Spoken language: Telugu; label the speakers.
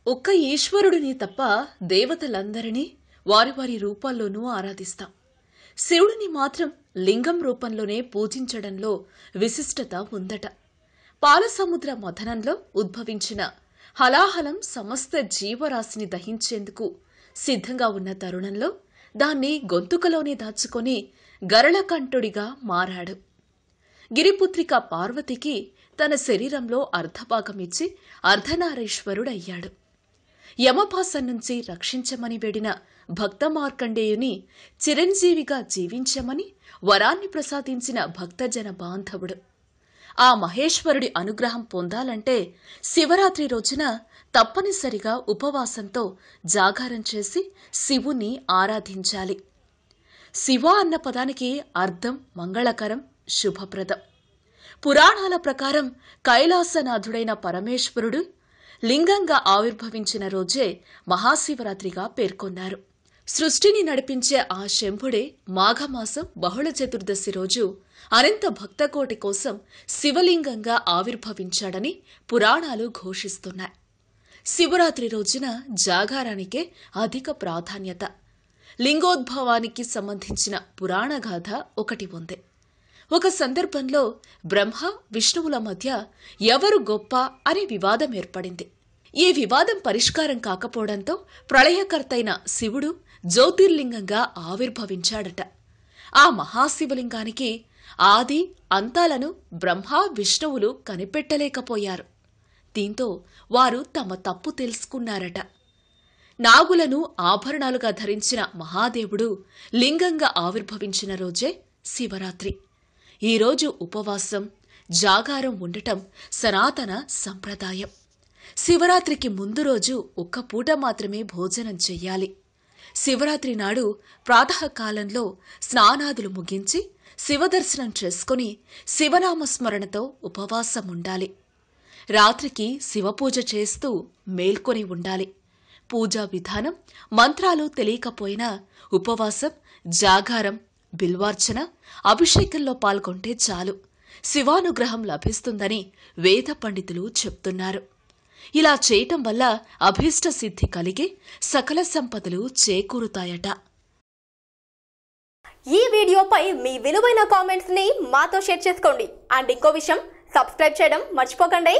Speaker 1: ఒక్క ఈశ్వరుడిని తప్ప దేవతలందరినీ వారి వారి రూపాల్లోనూ ఆరాధిస్తాం. శివుడిని మాత్రం లింగం రూపంలోనే పూజించడంలో విశిష్టత ఉందట. పాలసముద్ర మథనంలో ఉద్భవించిన హలాహలం సమస్త జీవరాశిని దహించేందుకు సిద్ధంగా ఉన్న తరుణంలో దాన్ని గొంతుకలోనే దాచుకొని గరళకంఠుడిగా మారాడు. గిరిపుత్రిక పార్వతికి తన శరీరంలో అర్ధభాగమిచ్చి అర్ధనారీశ్వరుడయ్యాడు. యమపాసం నుంచి రక్షించమని వేడిన భక్త మార్కండేయుని చిరంజీవిగా జీవించమని వరాన్ని ప్రసాదించిన భక్తజన బాంధవుడు. ఆ మహేశ్వరుడి అనుగ్రహం పొందాలంటే శివరాత్రి రోజున తప్పనిసరిగా ఉపవాసంతో జాగారం చేసి శివుని ఆరాధించాలి. శివ అన్న పదానికి అర్థం మంగళకరం, శుభప్రదం. పురాణాల ప్రకారం కైలాసనాథుడైన పరమేశ్వరుడు లింగంగా ఆవిర్భవించిన రోజే మహాశివరాత్రిగా పేర్కొన్నారు. సృష్టిని నడిపించే ఆ శంభుడే మాఘమాసం బహుళ చతుర్దశి రోజు అనంత భక్తకోటి కోసం శివలింగంగా ఆవిర్భవించాడని పురాణాలు ఘోషిస్తున్నాయి. శివరాత్రి రోజున జాగారానికే అధిక ప్రాధాన్యత. లింగోద్భవానికి సంబంధించిన పురాణగాథ ఒకటి ఉంది. ఒక సందర్భంలో బ్రహ్మ విష్ణువుల మధ్య ఎవరు గొప్ప అనే వివాదం ఏర్పడింది. ఈ వివాదం పరిష్కారం కాకపోవడంతో ప్రళయకర్తైన శివుడు జ్యోతిర్లింగంగా ఆవిర్భవించాడట. ఆ మహాశివలింగానికి ఆది అంతాలను బ్రహ్మ విష్ణువులు కనిపెట్టలేకపోయారు. దీంతో వారు తమ తప్పు తెలుసుకున్నారట. నాగులను ఆభరణాలుగా ధరించిన మహాదేవుడు లింగంగా ఆవిర్భవించిన రోజే శివరాత్రి. ఈరోజు ఉపవాసం, జాగారం ఉండటం సనాతన సంప్రదాయం. శివరాత్రికి ముందు రోజు ఒక్క పూట మాత్రమే భోజనం చెయ్యాలి. శివరాత్రి నాడు ప్రాతకాలంలో స్నానాదులు ముగించి శివదర్శనం చేసుకుని శివనామస్మరణతో ఉపవాసం ఉండాలి. రాత్రికి శివపూజ చేస్తూ మేల్కొని ఉండాలి. పూజా విధానం, మంత్రాలు తెలియకపోయినా ఉపవాసం, జాగారం, బిల్వార్చన, అభిషేకంలో పాల్గొంటే చాలు శివానుగ్రహం లభిస్తుందని వేద పండితులు చెప్తున్నారు. ఇలా చేయటం వల్ల అభీష్ట సిద్ధి కలిగి సకల సంపదలు చేకూరుతాయట.
Speaker 2: ఈ వీడియోపై మీ విలువైన కామెంట్స్ ని మాతో షేర్ చేసుకోండి. అండ్ ఇంకో విషయం, సబ్స్క్రైబ్ చేయడం మర్చిపోకండి.